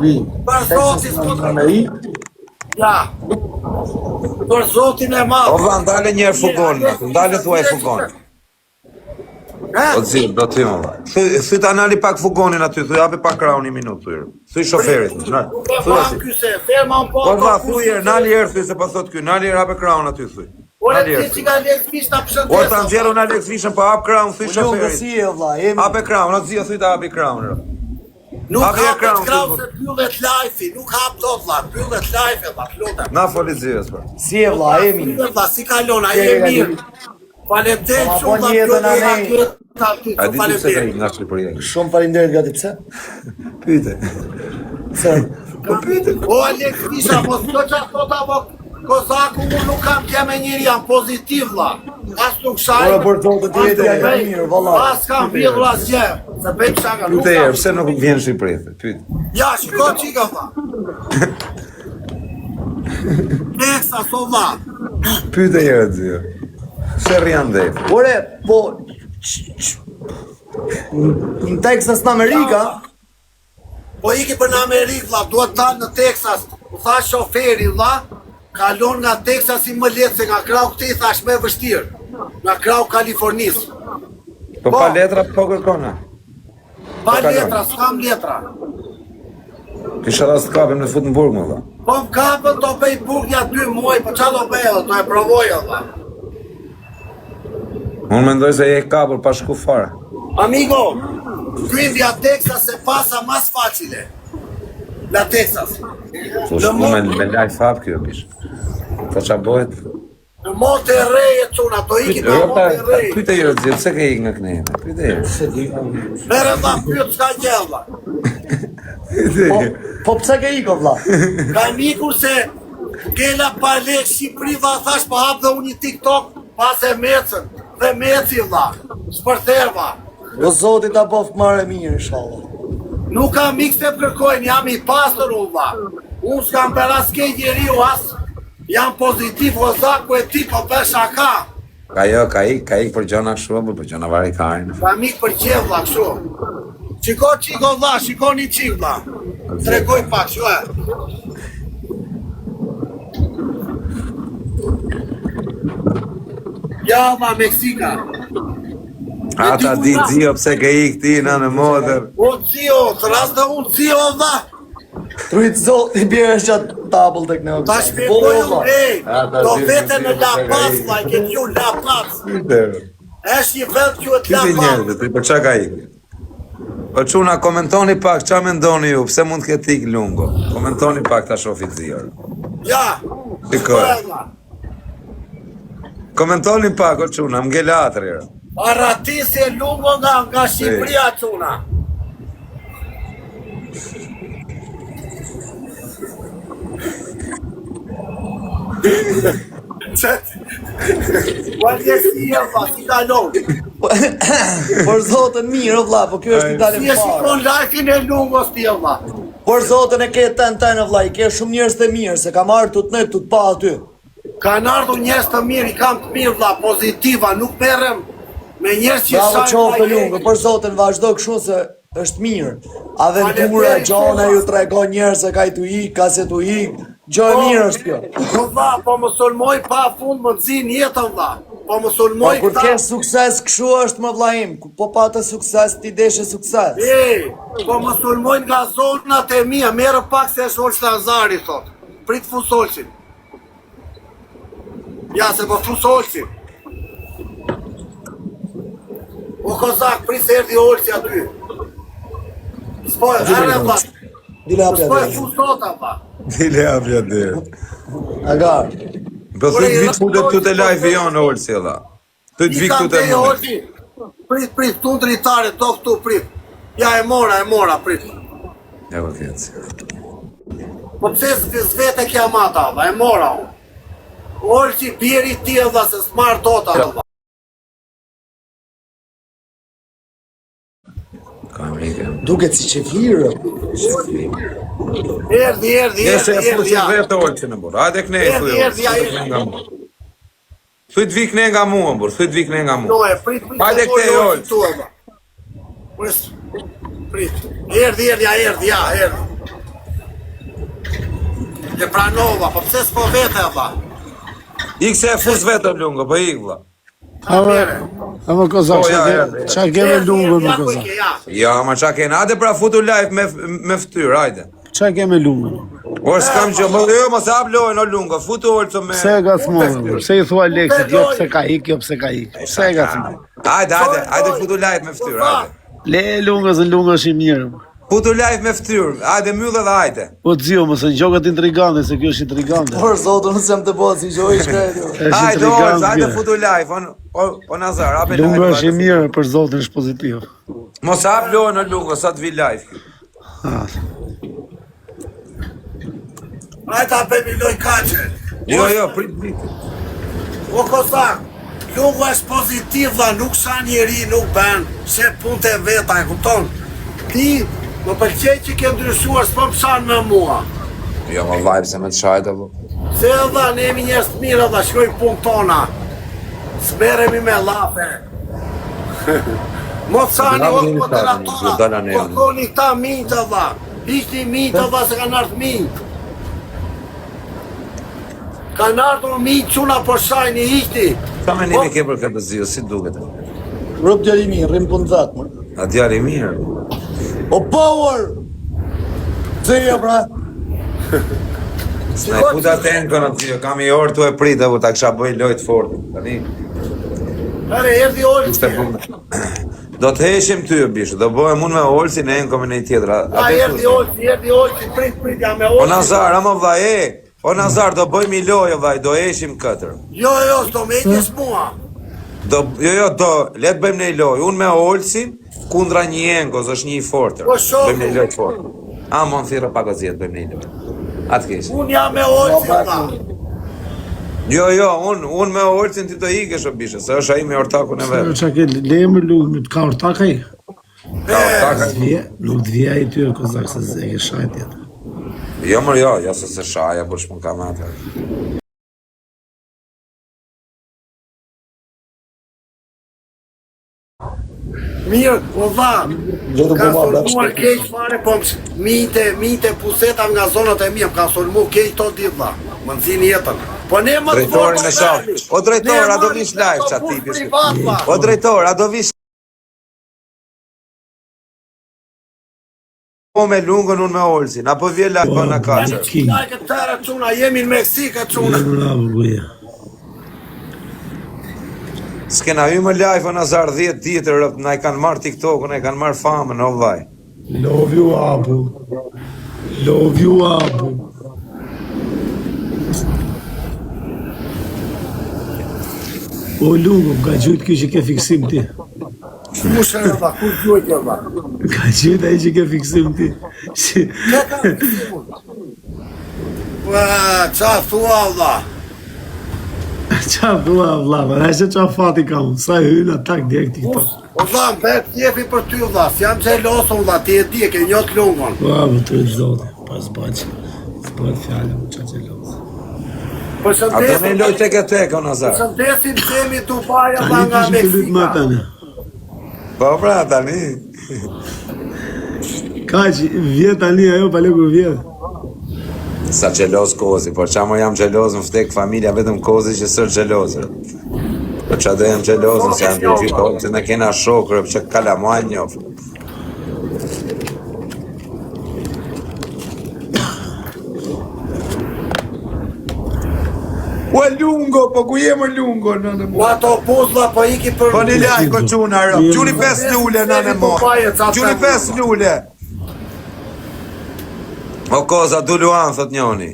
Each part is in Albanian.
vi. Për zotin në Amerikë. Ja. Për zotin e madh. O vlla, ndale një fugon, ndale thuaj fugon. O zi, do ty më vlla. Thyt anali pak fugonin aty, thuj hapi pak krahun një minutë thyr. Thuj shoferit. Thuj si. Ferma po. Po vlla, thuj nali herë thuj se po thot ky, nali herë hapi krahun aty thuj. Ora ti ka Alex Fish ta përshëndes. O ta nxjerrun Alex Fishën, po hap krahun thuj shoferit. Si e vlla, jemi. Hapi krahun, o zi, thuj ta hapi krahun. Nuk hapet krahun se pyllet live-i, nuk hap dot vlla, pyllet live-i vlla, lutem. Na foli zies po. Si e vlla, jemi. Vlla, si kalon, ai e mirë. Faleminderit shumë valla. A di se ai nga Shqipëria. Shumë faleminderit gati pse? Pyete. Pse? Po pyete. O Alex Fisha, po s'do çfarë thot apo Kozaku, unë nuk kam kemë njëri jam pozitiv vlla. As nuk shaj. Ora për zotë të jetë janë mirë valla. As kam vjedhur asgjë. Se bëj shaka. Pyete herë, pse nuk vjen në Shqipëri? Pyet. Ja, shiko çika vlla. Nesa sova. Pyete herë zio. Se rrian dhe. Ore, po në Texas në Amerika. Po iki për në Amerikë vlla, duhet dalë në Texas. U tha shoferi vlla, kalon nga Texasi më lehtë se nga krau këtej thash më vështirë. Nga krau Kalifornisë. Po pa letra po kërkona. Pa letra, s'kam letra. Kisha rast kapim në fut në burg më valla. Po më kapën do bëj burg ja 2 muaj, po çfarë do bëj edhe, do e provoj valla. Unë mendoj se je kapur pa shku fare. Amigo, quindi a Texas è passa más facile. La Texas. Po shku me laj fap kjo kish. Po qa bëhet? Në Monterrey e cuna, do iki në Monterrey. Pyte jo zirë, pse ke ik nga knejnë? Pyte jo. Mere vlla, pyet s'ka gjë vlla. Po pse ke iko vlla? Ka mikur se Gela pa lek Shqipëri vlla thash po hap dhe unë një TikTok pas e mecën. Dhe meci vlla. S'përther vlla. O zoti ta boft marrë mirë inshallah. Nuk kam mik se kërkojnë, jam i pastër unë vlla. Unë s'kam për aske njeriu as. Jam pozitiv o zaku e ti po për shaka. Ka ik për gjona kështu, për gjona varikarin. Ka mik për qev vlla kështu. Qiko vlla, shiko një qik vlla. Tregoj pak, shu e. Ja vlla, Meksika. Ata di zio pse ke ik ti në modër. O zio, të rast dhe unë zio vlla. Trujt zoti bjerë është qatë tabel të kënë. Ta shpjegoj do vete në La Paz, vlla, ke t'ju La Paz. Është një vend që e La Kiti Paz. njerëzit, ti për qa ka ik? Po quna, komentoni pak, qa mendoni ju, pse mund t'ket ik lungo? Komentoni pak ta shofi zio. Ja. Shikoj. Komentoni pak, o quna, m'gele atër. Arratisi e lungo nga Shqipëria quna. Valjesia vlla, si kalon. Por zotën mirë o vlla, po kjo është Itali Si e fare. shikon lajkin e lungos ti vlla. Por zotën e ke ten vlla, i ke shumë njerëz të mirë, se kam marrë tut ne tut pa aty. Kanë ardhur njerëz të mirë, i kam të mirë vlla, pozitiva, nuk merrem me njerëz që Bravo qoftë të shajnë. lungë, por zotën vazhdo kështu se është mirë. Aventura, gjona ju tregon njerëz se ka i tu ik, ka se tu ik. Gjë e mirë është kjo. Po vlla, po më sulmoj pa fund më nxin jetën vlla. Po më Po sulmoj kur ke sukses kështu është më vlla im, po pa të sukses ti deshe sukses. Po më sulmojnë nga zonat e mia, merë pak se është Olç Lazari thot. Prit fusolçin. Ja se po fusolçin. O kozak, prit se erdi Olçi aty. S'po, arre vlla. Dile hapja S'po e dhe. fusota vlla. Dile apja dhe. Agar. Po thuj vit futet tu te live jonë, Olsi, dha. Thuj vit tu te mëne. Olçi. Prit, tu dritare, do këtu, prit. Ja e mora, prit. Ja po kjeci. Po pse s'vete kja mata, vlla, e mora unë. Olçi bjeri ti vlla, se s'mar dota vlla. Ka mike. Duket si qefirë. Erdi, Nese e fuqin ja. vetë Olsi në burë. Hajde këne e thuj Erdi, Olsi. Thuj t'vi këne nga mua, burë. Thuj t'vi këne nga No, mua. e prit. Hajde këte Olsi. Prit. Erdi, ja, erdi. E pranova, po pse s'po vete, vlla? Ik se e fus vetë lungo, po ik vlla. Ama kozak, Po, ja, qa keme lungo me kozak? Ja, ma qa kena, hajde pra futu live me ftyrë, hajde. Qa keme lungo? Por s'kam që, jo, mos hap lojën o lungo, futu olco me... Pse e ka thmonë? Pse i thua Aleksit, jo pse ka ik, jo pse ka ik? Pse e ka thmonë? Hajde futu live me ftyrë, hajde. Le lungës, në lungë është i mirë. Futu live me ftyrë, hajde myllë dhe hajde. Po të zio, mësë në gjokët intrigante, se kjo është intrigante. Por zotë, nësë jam të po, si gjoj shkrejtë. Është Hajde, intrigante. hajde futu live, o Nazar, hape live. Lungë është i mirë, për zotin është pozitiv. Mos hap lojën o lungo, sa të vi live. Hajde ta bëjmë loj kaçe. Jo, prit. O Kozak, lungu është pozitiv dha, nuk sa njeri nuk ben, se punë të veta, e kupton? Ti, më pëlqej që ke ndryshuar, s'po më shanë me mua. Jo, më vajpë se me të shajtë, vë. Se dha, ne jemi njerëz të mirë dha, shkojmë punë tona. S'merremi me lafe. Mos sani o moderatora, po koni këta minjtë dha. Ishti minjtë dha se kanë ardhur minjtë. Kanë ardhur minjtë çuna po shajni ishti. Ka me nimi ke për këtë zio, si duket. Rëp djeri mirë, rrim për në zatë, më. A djari mirë. O power! Zeja, pra. S'na i puta tenkën aty, kam i orë tu e pritë, ta kësha bëj lojtë fortë. Tani, Are, erdi ishte Olsi. punë. Do të heshim ty, bishë, do bëhem unë me Olsi, ne enko me nej tjetër. Erdi Olsi, prit, jam me O Olsi. Nazar, ama vllai, o Nazar, do bëjmë i lojë, vllai, do heshim këtër. Jo, s'do me eqës mua. Letë bëjmë një lojë, unë me Olsin, kundra një engos, është një i fortër. Po shoku. Bëjmë një lojë të fortë. A, mon thirë pak o zjetë, bëjmë një lojë. Atë kesh. Unë jam me Olsi, dha. Jo, unë me Olsin ti do ikesh o bishë, se është ai me ortakun e vetë. Qa ke lemë lungë, ka ortak ai? Ka ortaka. Nuk të vija i ty e kozak se ze ke shajt tjetër. Jo, jo, se shaja, por shpun kam atë. Mirë, o dha, Gjetu ka po ma, brak, sulmuar keq fare, po minte puseta nga zonat e mija, ka sulmu keq to ditë dha, më nëzini jetën. Po ne më të Drejtori në shaf. O drejtor, a do vish live qa tipi? O drejtor, a do vish po me lungën unë me Olsin, apo vje live po në kaqër? Qaj këtë tëra quna, jemi në Meksikë quna. Bravo, buja. S'kena hy më live o Nazar 10 ditër, na i kanë marrë TikTok-un, na i kanë marrë famën, o vaj. Love you, Abu. Love you, Abu. O lungo, ka gjujt kjo që ke fiksim ti. Mu shërë dha, kur gjojt jo dha. Ka gjujt ai që ke fiksim ti. Qa thua dha. Qa thua, vla, ma nëse qa fati ka unë, sa hynë atak direkt TikTok. O dha, më bet jefi për ty dha, si jam gjelosën dha, ti e di, ke njot lungon. Bravo, të rëtë zote, pas bëqë. S'bët fjallë, më qa gjelosë. A të me loj tek o Nazar? Shëndesim temi Dubaja Ta dha një nga kishë të lytë më Meksika. tani. Po pra, tani. Ka që vjetë tani ajo, pale ku vjetë. Sa gjelos kozi, por qa më jam gjelos në vdek familja vetëm kozi që sër gjelosër. Po qa do jam gjelosën se jam gjitonë, se ne kena shokërë që kalamuaj njofë. Ua lungo, po ku jemë lungo, nënë Po ato puzla po iki për... Po një laj, ko quna, rëp. Quni 5 lule, nënë mo. Quni 5 lule. O koza, du luan, thot njoni.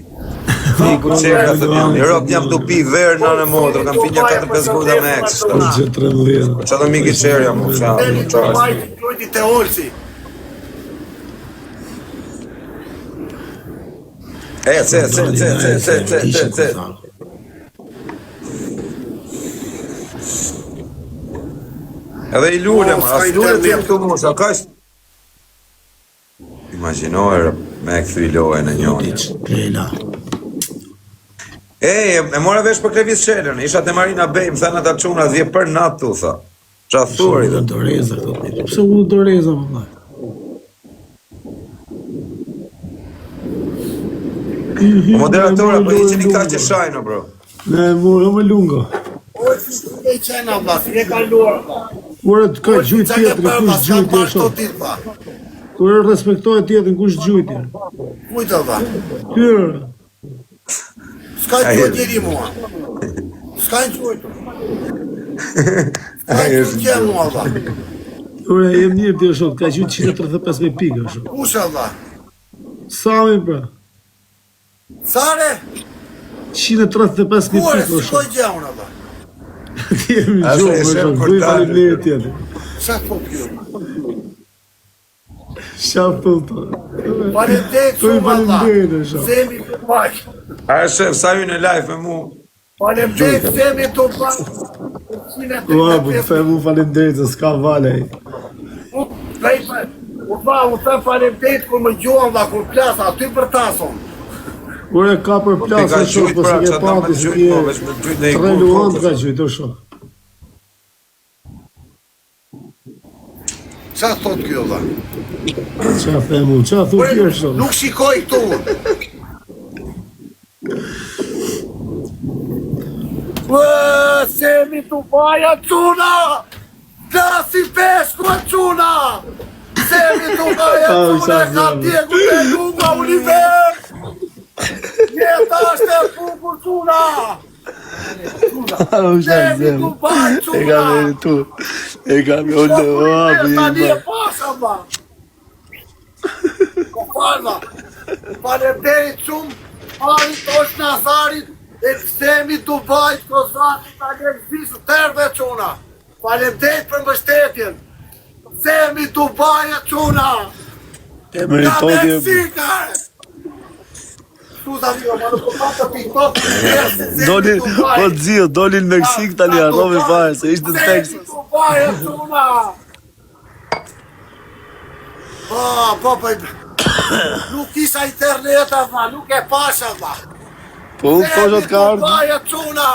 Fiku qeka, thot njoni. Rëp, jam du pi verë, nënë mo, të kam pinja 4-5 guda me eks. Por që të rëmëllirë. Qa do miki qerja, mo, qa. Temi Dubaja që gjojti te Olsi. Ce. Edhe i lule, ma, as lule të jem të musha, ka është... Imaginojë, me e këthy lojë në njoni. Pela. E mora vesh për Klevis Shelën, isha te Marina Bey, më thënë ata qunat, vje për natë tu, tha. Qa thuri, dhe. Doreza, këto të një. Pse u doreza, më Moderatora, po hiqeni këta që shajnë, bro. Ne morëm më lungo. O, si e qena, vla, si e kaluar, vla. Ora të ka gjujt tjetër, kush gjujt e shoh. Ora respektohet tjetër, kush gjujt e. Kujtë, vla. Tyre. S'ka gjujt njeri mua. S'ka gjujt. S'ka gjujt që mua, vla. Ora jem mirë ti shoh, ka gjujt 135.000 pikë shoh. Kusha, vla. Sami pra. Sare? 135.000 Kuare, pikë si shoh. koj gjauna, vla. Ti jemi Asa e gjumë, shef shoh, kur bëj dalë. faleminderit tjetër. Qa po kjo? Shaf të. Faleminderit Bëj shumë, vla. faleminderit shoh. Zemi të baj. A shef, sa ju në live me mu? Faleminderit, zemi të baj. Ua, po të them u faleminderit se s'ka vale. U të faleminderit kur më gjuan dhe kur plasa, aty për tason. Ora ka për Ti ka plasë shoh, gjujt, po pra, se ke që ta me pati se gjujt, ke po, veç me gjujt në i 3 kur, luan po, ka gjujt, o shoh. Qa thot kjo, dhe? Qa them u, qa thu tjerë shoh. Nuk shikoj këtu. Semi të baja quna! Klasi peshku e quna! Semi të baja quna, ka tjeku të lunga univers! Jeta është e bukur quna! Semi të baja E quna! ka meritu. E ka meritu. Tani e pasha, ma! Ko falva! Faleminderit shumë, Arit është Nazarit, e kësemi të bajt Kozakit, ta lezisë tërve quna. Faleminderit për mbështetjen. Kësemi të bajt quna. E meritodi e... Meksikare! Scusa mio, ma non ho fatto TikTok. Dolin, po të zio, dolin në Meksik tani harrove fare, se ishte në Texas. Kësemi të bajt quna. Po, nuk isha internet, ma, nuk e pasha, ma. Po unë thoshat ka ardhë. Baja quna!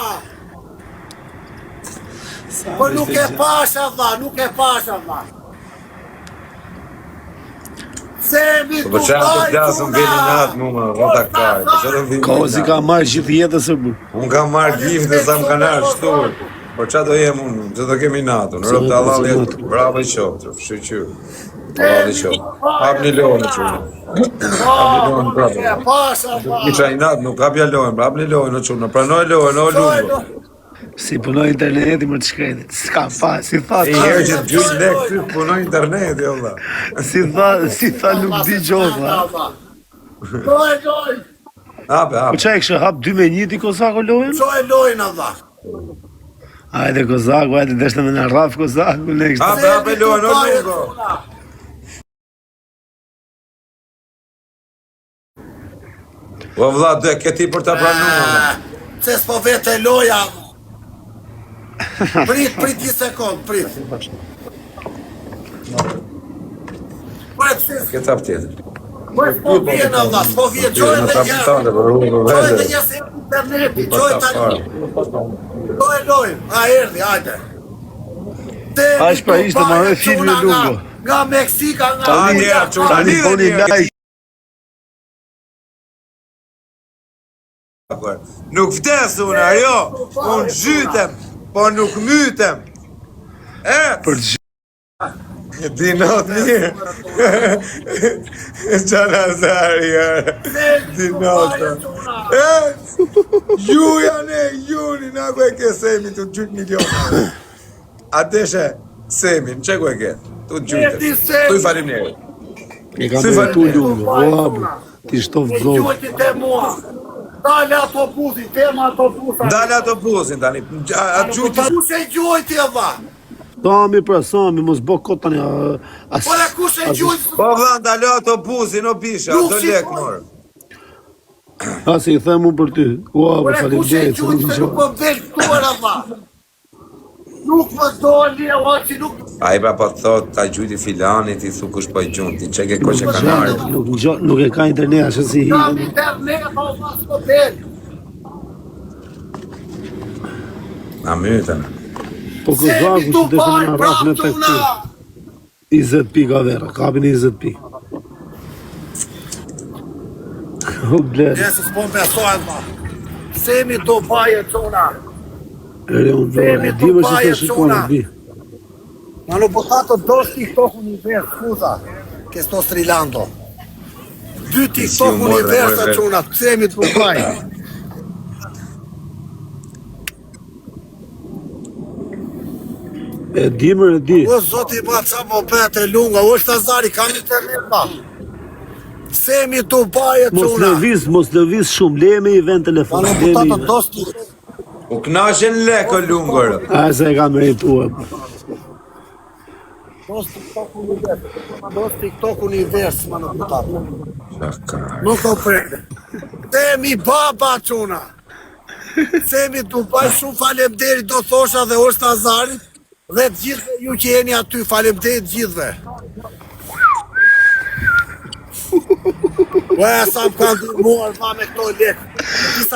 Po nuk e pasha, dha, nuk e pasha, dha. Semi Po të që janë të baj plasën quna! vini natë mu më, rota kaj, po që do vini Kozi ka marrë gjithë jetës e bu. Unë kam marrë giftë dhe sa më kanë arë shturë. Po që do jem unë, që do kemi natën, rëpë të Allah jetë, bravo i qotër, shqyqyrë. Bravo i qotër. Hap një lojnë që unë. Hap një lojnë E bravo. pasha, dha. I qaj natë, nuk hap ja lojnë, hap një lojnë që unë, pranoj lojnë, o lungo. Si punoj interneti më të shkretit. S'ka fa, si tha. E herë që të gjujnë lek ty, punoj internet, jo vla. Si tha nuk di gjodha. Loj! Hape, Po hape. qa e kështë hap 2-1 ti Kozako lojën? Qoj lojnë, dha. Ajde Kozako, ajde deshte me në raf Kozako, ne kështë. Hape, hape lojnë, o lungo. Po vla, dhe këti për të pranuar. Se s'po vete loja. Prit 10 sekund, prit. Prit, se Këta për tjetër. s'po vjen, Allah, s'po vjen, qoj Në dhe kapitale, një. për rrugë Qoj dhe vete. një se interneti, Për qoj ta tani. farë. Loj, a erdi, hajde. Aq pra ishte marrë filmi lungo. Nga Meksika, nga Tani, Uja, çuna, Tani boni like. Nuk vdes unë, ajo, unë zhytem, po nuk mytem. Për të E di not mirë. Qana zari, di not. Ju janë e juni, na ku e ke semi të gjyt miliona. A deshe semin, që ku e ke? Tu gjyte. Tu i falim njerë. E ka meritu lungo, o abu. Ti shtof vlog. Gjuhëti te mua. Dale autobusin, tema autobusa. Dale autobusin tani, a gjyti. Kush e gjuhëti e dha? Sami pra, Sami, mos bo kot tani. Ora kush e gjuhëti? Po vlan, dale autobusin, o bisha, do lek morë. Asi i them unë për ty. O abu, Ora kush e faleminderit se gjuhëti? nuk Se i nuk më del këtu e dha. Nuk më doli, o që nuk... A i pra po thot, ta gjyti filanit, i thu kush po i gjun, ti qeke ko që kanë ardhë. Nuk e ka internet, ashtë si Kam hi. internet, o ma s'ko del. Na mytën. Po Kozaku që të shumë në rraf në efektiv. 20 pika vera, kapin 20 pika. Blet. Nesë s'po besojnë, ma. Semi Dubai e quna. Ere unë dhore, di më që të shikone, di. Ma non potato dos TikTok univers, scusa, che sto strillando. 2 TikTok univers e quna, Semi Dubai. E di më, e di. O zoti ma qa më bete lunga, o është Azari, kam internet ma. Semi Dubai e quna. Mos lëviz shumë, leme i vend Ma telefon. non potato dos TikTok. U knashen lekë lungër. A se e ka merituar. Dos TikTok univers, dos TikTok univers, ma non potato. Shakar. Non comprende. Semi baba quna. Semi Dubai shumë falemderit do thosha dhe është Azarit dhe të gjithve ju që jeni aty, falemderit gjithve. Ue, sa më kanë dërmuar ma me këto lekë.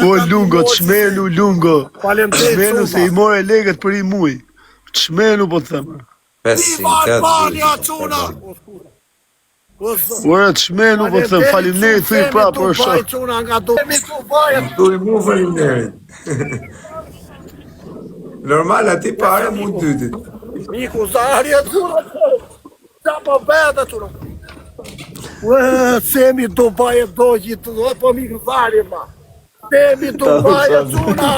O lungo, çmenu lungo. Falemderit Çmenu se i shumë. more legët për i muj. Çmenu po të thëmë. 500, Viva Albania 800. quna. Ora çmenu po të thëmë, faleminderit thuj prapë për Dubai shok. quna nga Semi Dubai. Tu i mu faleminderit. Normal ati pare mu dytit. Miku Zari e quna. Qa po bete quna. Ue, Semi Dubai e do gjithë, po Miku Zari ma. Semi Dubai e quna.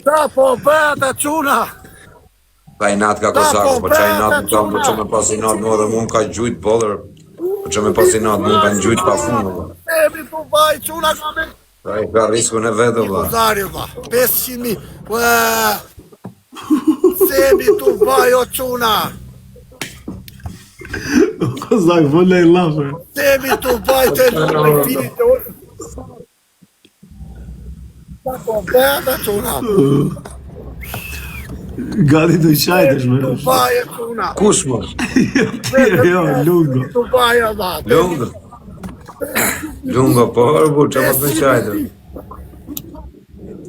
Qa po bete quna. Ka i natë ka kosaku, po qa i natë më tomë, po që me pas i natë më dhe mund ka gjujt bolër, po që me pas i natë mund ka në gjujt pa funë, vë. Semi Dubai quna ka me Ka i ka riskun e vetë, vë. Zari ma. 500.000. Ue, Semi Dubai o quna. Kozak, vëlle i lafër. Semi Dubai të lume i finit të orë. Qa po bete quna. Gati të qajtësh me rësh. Dubai e quna. Kush më? Jo, lungo. Dubai e dha. Lungo. Lungo, po hërbu, që më të me qajtër.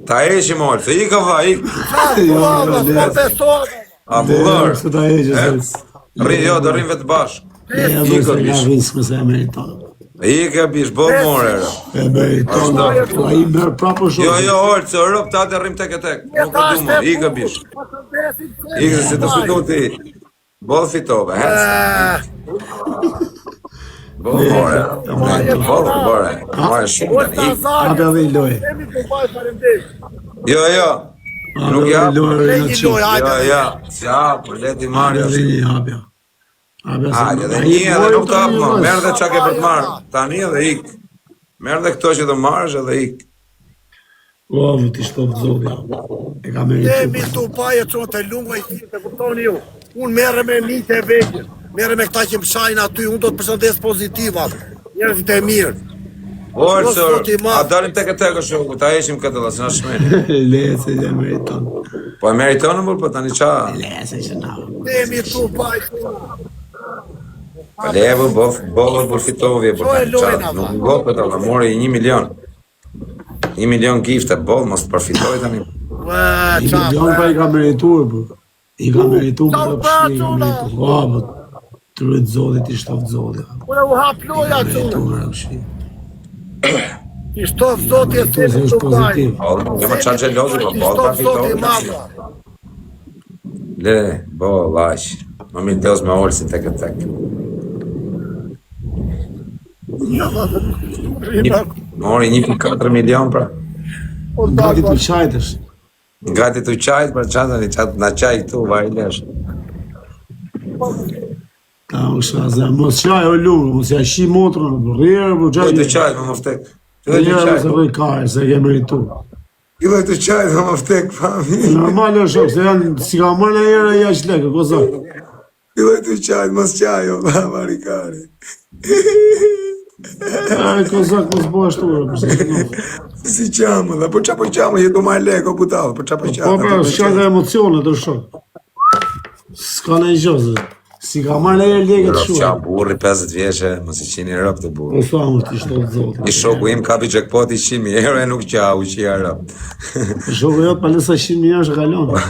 Ta eshi mojë, se i ka va, i. Po besoj. A bullër. Se ta heqës. Jo, do rrim vetë bashkë. Ja, I ka se ka bish. riskë se e meriton. I ka bish, bo more. E meriton. A i merë prapë Jo, shumë. jo, orë, se Europë ta të rrim tek e tek. Nuk e du më, i ka bish. I ka se të fitu ti. Bo fitove, hec. Bo more. Bo more. More shumë, i. Hapja dhe i loj. Semi Dubai falemderit. Jo, jo. Nuk Hapja jap. dhe i loj. Le një loj, Jo, hajde. jo. Si hapë, leti marrë. Hapja dhe një hapja. Hajde, dhe një edhe nuk të hapë më. Merë dhe qa ke për të marrë. Tani edhe ik. Merë dhe këto që të marrësh edhe ik. O, vë t'i shtovë zodja. E ka Semi merituar. Dubai e qonë të lungo i finit, e kuptoni ju. Unë merre me mitë e vekjën. Merre me këta që më shajnë aty, unë do të përshëndes pozitivat. Njerëzit e mirë. Orë, Mos sër, zoti ma. a dalim tek e tek është shoku, ta eshim këtë dhe, se na shmeni. Le, se e meriton. Po e meritonë më, po tani qa? Le, se që na. Semi Dubai quna. Po levo, bolë për fitovje, po tani qa? Nuk ngo për të, mori 1 milion. 1 milion gifte, bolë, mos të përfitoj tani. Ue, I qa milion pa i ka merituar, bro. I ka merituar për të pështi, i ka Quna. merituar. O, bro. Të rëtë zodit, i shtovë zodit. Unë u hap loja quna. Merituar, kështi. I shtovë zoti e Merituar se Semi është Dubai. pozitiv. Po, jo më qa gjelozi, po I bolë pa shtovë zoti fitovje. madha. Le, bolë, lash. Më mi dos me olsin tek e tek. Mori 1,4 milion, pra. Gati të qajtësh. Gati të qajt, pra qa tani, qa na qaj këtu, vaj lesh. Ta u shazë, mos qaj o lungë, mos ja shi motrën, rrërë, bro, Të gjaj. qajt, më moftek. Të Njërë qajt, se bëj kare, se ke merituar. I dhe të qajt, më moftek, fami. Normal është shok, se janë, si ka marrë në jere, jashtë lekë, kozak. I dhe të qajt, mos qaj, o, ba, marikari. E, kozak, mos bëj ashtu, përse që në. Si qamë, dhe, po qa po qamë, jetu ma leko, putal, po qa po Po, qamë. pra, shka ka emocionet, është shok. S'ka në gjozë. Si ka marrë në jere lekët Qa shua. burri 50 vjeqe, mos i qini rëp të burri. O, sa më t'i shtovë zotë. I shoku im kapi jackpot i 100.000 euro e nuk qa, u qia rëp. Shokë jotë, pa lësa 100.000 është kalonë.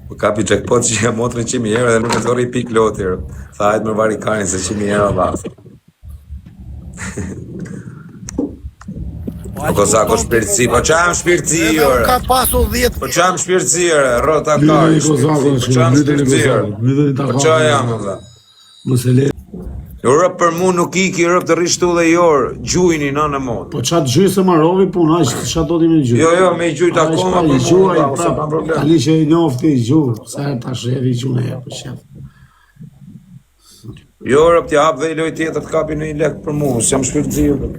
Po kapi jackpot që ja motrën 100.000 euro dhe nuk e zori pik loti rëp. Tha hajt me varikarin se 100.000 euro vath. Po Kozako shpirtësi, po qa jam shpirtësi, ore? Ka pasur 10. Po qa jam shpirtësi, ore? Rota Lytën kari i Kozakut, shpirtësi, po qa jam lytën i shpirtësi, Kozakut, ore? lytën i Po qa jam, Takakut. valla? Mos e le. Rëp për mu nuk iki, rëp të rishtu dhe jorë, gjujni në në mod. Po çat gjy se marrovi puna, çat do ti me gjy. Jo, me i gjujt akoma për mu, gjuaj bravo, se pa problem. Ali që i njofti i gjuj, sa e tash e vi gjune e për shef. Jo, rëp t'ja hap dhe i loj tjetër të kapi në i lek për mu, se jam shpirtëzirë.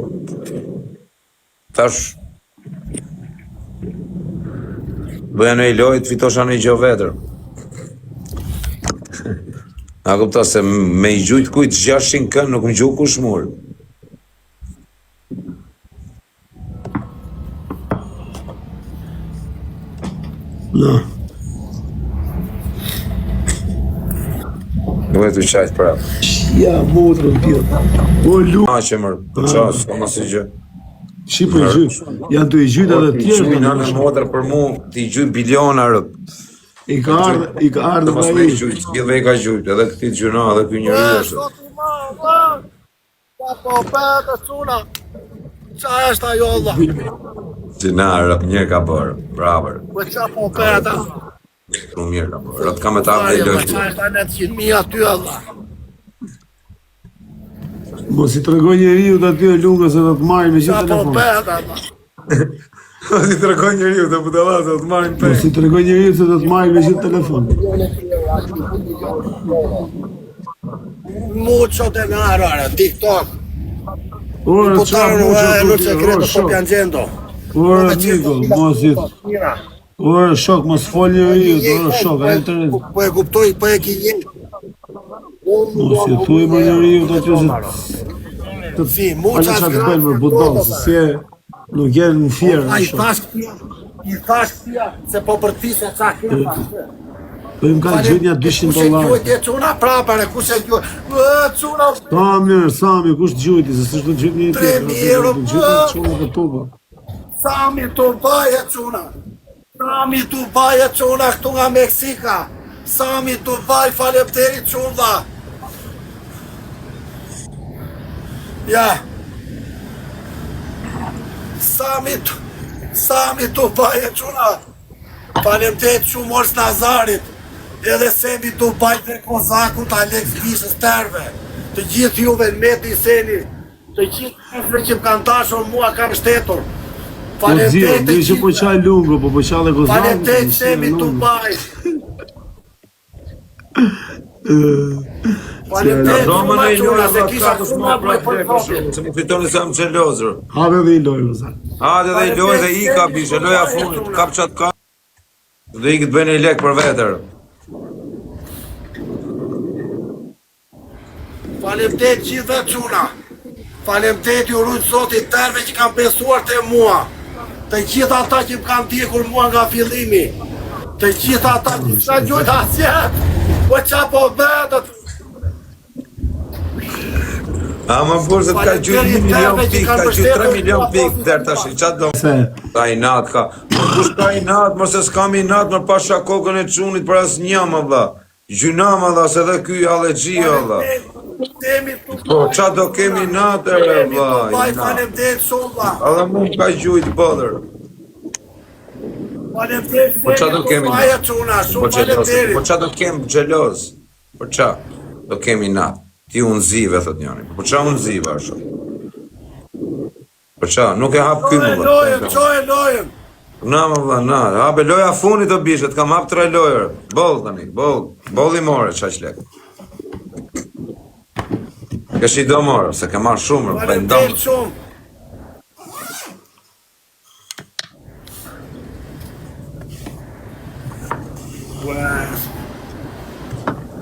Tash, bëja në i loj të fitosha në i gjo vetër. A kupta se me i gjujt kujt 600 kënë nuk më gjuh kush mur. Na. Duhet të qajtë prapë. Ja, motrën tjetë. O, lu. A që mërë, për qasë, ka më si gjë. Shqipë i gjy. Janë të i gjyt edhe I tjerë. gjujt në motër për mu, ti gjujt biliona rëp. I ka ardhë Mos pra me i. i gjujt, gjithve i ka gjujt, edhe këti të gjuna, edhe këj njëri është. Pa po bëtë cuna. Qa është ajo Allah? Gjina, rëp njërë ka bërë, bravër. Po qa po bëtë? Shumë mirë ka bërë, rëp ka me ta dhe i lojtë. Qa është anë 900.000 aty Allah? Mos i tregoj njeriu të aty e lungë se do të marrë me Qa gjithë po telefon. bëtë Allah? Mos i tregoj njeriu të budallat, do të marrin Mos i tregoj njeriu se do të marrë me gjithë telefon. Mucho denaro, TikTok. Ora Putare çfarë non è mucho un segreto, sto piangendo. Ora Niko, mos i. Ora shok, mos fol njeriu, ora shok, ai internet. Po e kuptoj, po e ki jetë. Mos i thuaj më njeriu të aty se. Si, Ale muchas çfarë të bëjmë për budall, se si e nuk jenë në fjerë. A i thash këtia, se po për ti se qa këta. Po im kanë gjënja $200. Kush e cuna prapare, kush e gjoj. Cuna, Sami, kush gjujti, se s'është gjujt një tjetër. 3.000 euro, Gjujti çunë të tuba. Sami të baje cuna. Sami të baje cuna këtu nga Meksika. Sami të baj falemderi cuna. Ja. Sami të baje cuna. Falemderi që mors Nazarit. Edhe Semi të baj të Kozakut, Alex Vishës terve. Të gjithë juve në meti i seni. Të gjithë që më kanë dashur mua kam shtetur. Po zio, dhe që po qaj lungo, po qaj dhe Kozakut. Faleminderit Semi të baj. Faleminderit Roma në i çuna lojë, se kisha kisha shumë për profit. se më fitoni se jam xhelozër. Habe dhe i lojë, Kozak. Hajde dhe i lojë dhe i ka bishe, loja fundit, kap qatë ka. Dhe i këtë bëjnë i lek për vetër. Faleminderit gjithve çuna. Faleminderit ju rujt Zotit terve që kanë besuar te mua. Të gjitha ata që më kanë ndjekur mua nga fillimi. Të gjitha ata që s'ka gjojt asjet. Po qa po vetët. A më burë se të ka gjujt 1 milion pik, ka gjujt 3 milion pik, der tash, qatë do? Se, Ka i natë ka. Kush ka i natë, mërse s'kam i natë, mërë pasha kokën e qunit për asë një, më dha. Gjyna, më dha, se dhe kuj alegji, më dha. Po, qa do kemi natë, e dha, i natë. Faleminderit shumë dha. Edhe mu ka gjujt bëdër. Faleminderit. Po qa do kemi Faja natë? çuna, Po shumë xheloz, po faleminderit. qa do kemi xheloz? Po qa do kemi natë? Ti unë zive, thët njani. Po qa unë zive, ashtë? Po qa, nuk e hap kymë, Qoj e lojën. Na, më vëlla, na, hape loja funit të bishet, kam hap 3 lojër. Boll tani, boll i more, qaq lek. Kësh i do more, se ke marrë shumë, për ndam. Faleminderit shumë.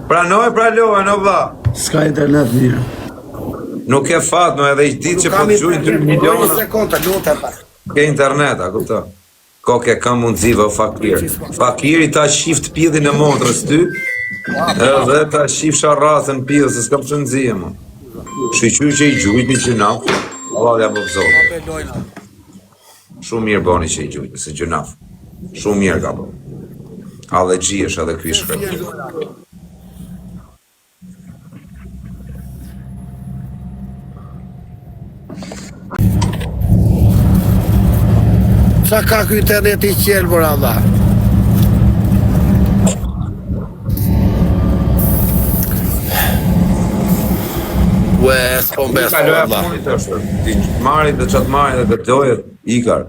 Pranoj, pra loja, në vëlla. s'ka internet mirë. Nuk e fat, no edhe i ditë që po të gjujnë 3 Një miliona. sekundë, lutem pa. Ke internet, a kupto? Koke kam mundësive o fakir. Fakiri ta shift pidhin e motrës ty, edhe ta shifsha rasën pidhë, se s'kam që nëzije, më. Shqyqy që i gjujti që naf, Allah dhe bëvzohë. Shumë mirë boni që i gjujti, se gjunaf. Shumë mirë ka bo. Alle gjish edhe kuj shkret. Qa ka ky interneti i qelë, për Allah? Ue, s'po Ka beso, loja Allah. punit është. Ti marri dhe qatë marri dhe të dojet, ikar.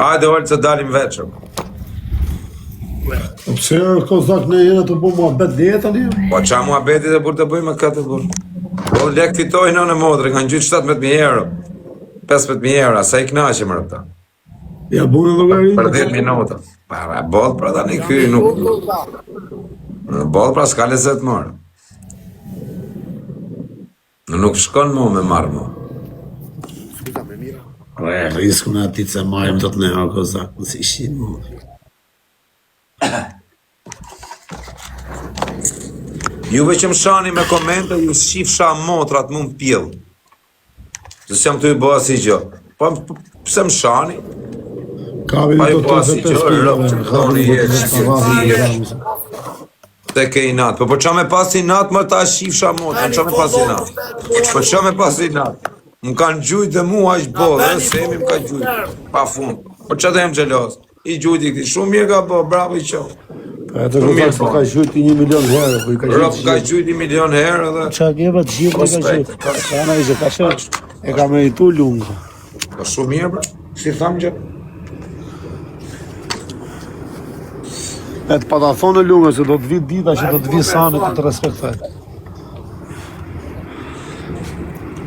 Hajde olë që dalim veqëm. Pse kozak në jena të bu mua bet leje tani? Po qa mua beti dhe për të bëjmë këtë burë. Po lek fitoj në modrë, kanë gjytë 17.000 euro. 15.000 euro, sa i knaqe më rëpta. Ja bunë llogarinë. Për 10 minuta. Pa, bodh pra tani ky nuk... Bodh pra s'ka lezet marë. Nuk shkon mu me marë mu. Risku në ati që marim të të neha kozak, nësi ishin mu. Juve që më shani me komente, ju shifsha motrat mu më pjellë. Se s'jam të i bëha si gjë. Po pse më shani? Kavi Pa në i të bëha si gjë, rëpë që më thoni jetë, te ke i natë. Po qa me pas i natë, më ta shifsha motrat, qa me pas i natë. Po qa me pas i natë. Më kanë gjujt dhe mu aq bodhe, dhe semi më kanë gjujt. Pa fund. Po qa të jem gjelos? I gjujt i këti. Shumë mirë ka bo, bravo i qo. E të kozak se ka gjujti 1 milion herë, po i ka Rëp gjujti ka gjujt 1 milion herë dhe... qa gjeba të gjithë ka gjujti. Ana i që ka shërë, e ka meritu lunga. Po shumë mirë, bra. Si thamë gjë. E të pata thonë lunga se do të vitë dita që do të vitë sane të të respektaj.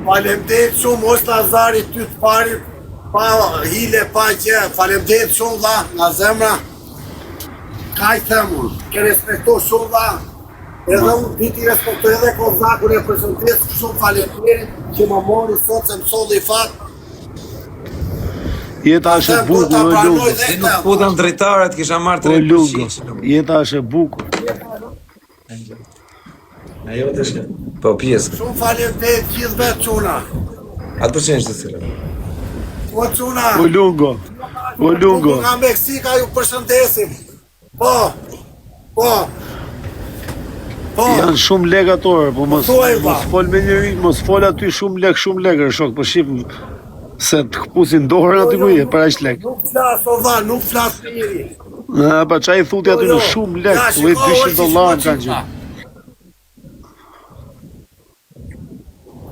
Falemderit shumë, mos Lazari ty të pari, pa hile, pa gjë. Falemderit shumë, dha, nga zemra. Ka i themur, ke respekto shumë, dha. Edhe unë diti respekto edhe kozakun e prezentes shumë falemderit që më mori sot se më solli fat. Jeta është e bukur, o lunga. Si nuk putën drejtarët, kisha marrë O 3 lunga, përshqit. jeta është e bukur. Po pjesë. Shumë falemderit gjithve çuna. Atë përqenjë të cilë. O çuna, O lunga, o lunga. nga Meksika ju përshëndesim. Po, po, po. Janë shumë lek atorë, po mos Thuaj, vlla. fol me njëri, mos fol aty shumë lek, shok, po shif se të këpusin dorën aty ku je, para aq lek. Nuk flas, o dha, nuk flas njëri. Pa qa i thuti aty në shumë lek, ku e $200 kanë që.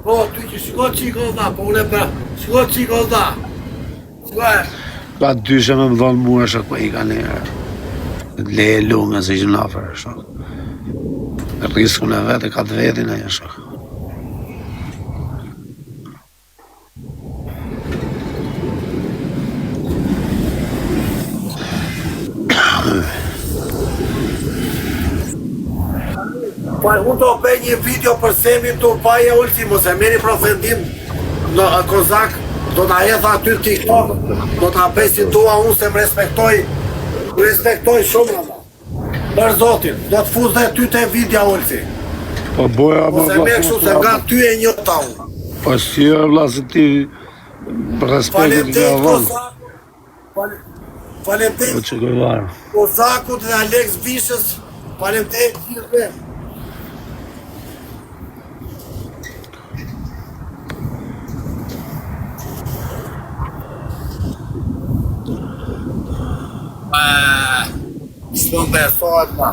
Po, ty që shiko qiko dha, po unë e pra, shiko qiko dha. Shiko e. Ka dyshe me më dhonë mua shok, po i ka njerë. Leje lunga se që nafer, shok. Risku në vete, ka të vetin e shok. Po, unë do bëj një video për Semin të paje ulti, mos e meri për ofendim në kozak, do t'a jetha aty në TikTok, do t'a bëj si tua unë se më respektoj shumë ama. Për zotin, do të fuz dhe ty të video ulti. Po boja, Mos e me kështu se nga ty e një ta unë. Po si e vla se ti respektit nga Falemderit vonë. kozak, falemderit Po që gërvarë. Kozakut dhe Alex Vishës, falemderit gjithve. S'po besohet ma.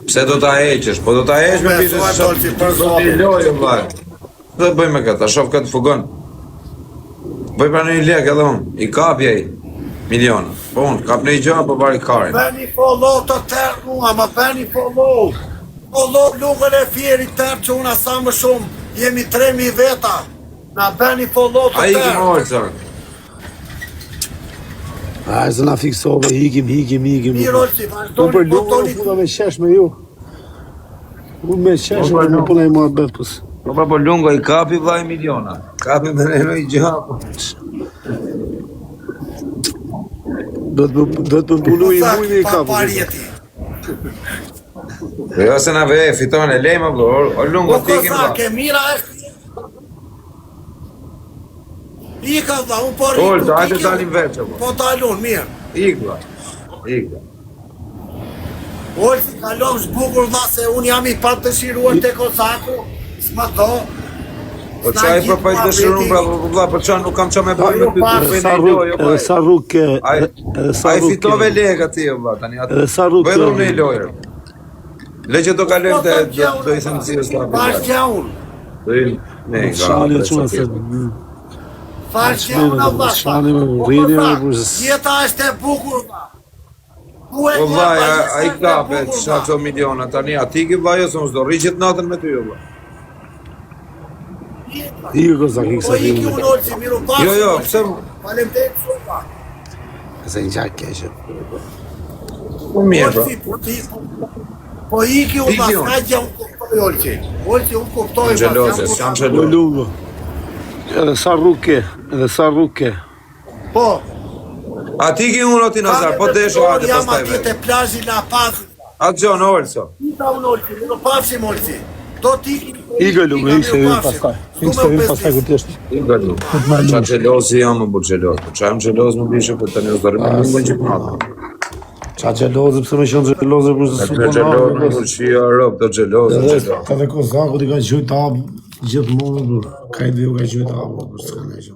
Pse do t'a heqesh? Po do t'a heqesh me pishë Besohet olti për i zotin. lojë, vaj. Dhe bëj me këtë, a shof këtë fugon. Bëj pra në një lek edhe unë, i kapja i miliona. Po unë, kap në i gjë, po bari karin. Beni follow të tërë mua, ma beni follow. Follow lungën e fjeri tërë që una sa më shumë. Jemi 3.000 veta. Na beni follow A të i këmë tërë. orë, sërë. A, se na fiksove, hikim. Mirë olti, Unë vazhdoni, për lungë botoni. në puna me qesh me ju. Unë me qesh Po, me në puna i mua bet pës. Po lungo i kapi vllai miliona. Kapi me në i gjë. Do të më punu i muj me i Pa kapu. parjeti. Jo se na ve, fiton e lejma vlo, o lungo Po tikim kozak, vlla. e mira është. Ika vlla, unë po Olta, hajde dalim veç apo. Po talon, mirë. Ik vlla. Ik vlla. Olti kalon zbukur vlla se unë jam I pa dëshiruar te Kozaku. S'ma do. Po çaj po pa dëshiruar pra vlla, po çan nuk kam çam me bëj me ty të Sa rrugë, edhe sa rrugë ke, edhe sa Ai rrugë fitove ke. lekë aty vlla, tani atë. Edhe sa rrugë Bëjmë ke. në lojë. Le që do kalojmë te do I them si është Faqja unë. Do I ne Shani çuna se Faqja unë vlla. shani me rrini për Jeta është e bukur vlla. O vlla, ai kapet çato miliona tani aty që vlla jo s'do rriqet natën me ty vlla. i Kozak i Po kësa iki unë olë që miru pasë. Jo, pse Falem të e kësuva. se një gjak keqe. po mirë bro. Po iki unë Iki unë. pas ka unë kuptoj olë që. Olë që unë kuptoj. Xheloze, jam Po xheloz. lungo. Edhe sa rrugë ke, edhe sa rrugë ke. Po. Aty që unë oti nazar, po desh hajde Jam pastaj ati vetë. të plazhi La Paz. Atë gjon Olso. Ita unë olë që, miru pafshim olë që. Do t'i I gëllu, me i se vim pastaj. I se vim pastaj ku t'eshtë. I gëllu. Qa xhelozi jam më xheloz. Po çam xheloz më bishe po tani u dorë më më gjithmonë. Qa gjelozë, pëse me qënë gjelozë për se Atë suponarë. xheloz më burçia Europë, do xheloz, xheloz. Edhe Kozakut i ka gjujt abë gjithmonë, bër. Ka i dhe u ka gjujt abë, për s'ka ne gjë.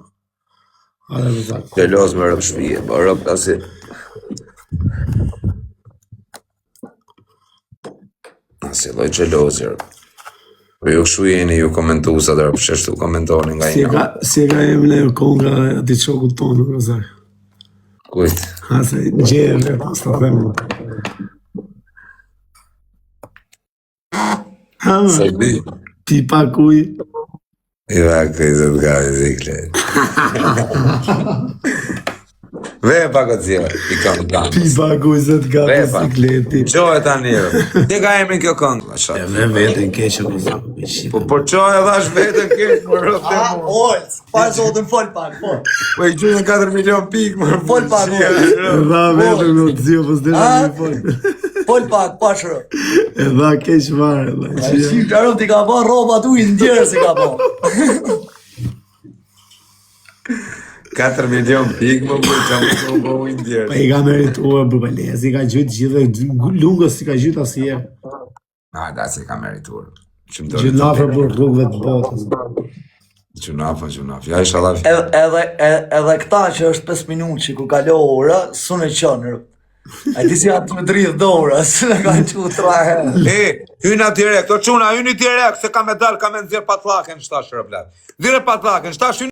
Ale Kozak. Xheloz më rëp shtëpi, po Europë asi. Asi lloj xhelozi. Po ju shu jeni ju komentuesat apo çështu komentoni nga një. Si e ka e me konga ati qokut tonë, Kozak. Kujt. Ha se gjeje vetë, s'ta themë. Ha, Sa i bi. ti pa kuj. I vakë të gavë zikle. Ve pa këtë zirë, I kam Ti këngës. pa kuj se t'ka të Vepa. sikleti. Qoj tani, ti ka emrin kjo këngë. E me vetën keqë, Kozak. Po por qoj edhe është vetën kesh, më rëfë të mu. Olc, pa zotën fol pak, po. Po I gjujnë 4 milion pikë, më rëfë. Fol pak, E dha vetën në të zio, pës dhe A? një folë. Fol pak, pa shërë. E dha keqë marë, la. Si karëm ti ka ba roba tu I ndjerë si ka ba. 4 milion pikë, më bërë që më bëhu I Pa ndjerë. i ka merituar për balez, I ka gjytë gjithë dhe lungës I ka gjytë asje. Da se ka merituar. Gjytë nafër për rrugëve të botës. Gjunafa. Ja isha lafi. Edhe këta që është 5 minutë që ku kalo ora, sunë e qënër. A ti si atë me 30 dora, së në ka që 3 herë. Hyna direkt, o quna, hyni direkt, se ka me dalë, ka me nëzirë patlaken, shtash rëplat. Dhire patlaken, shtash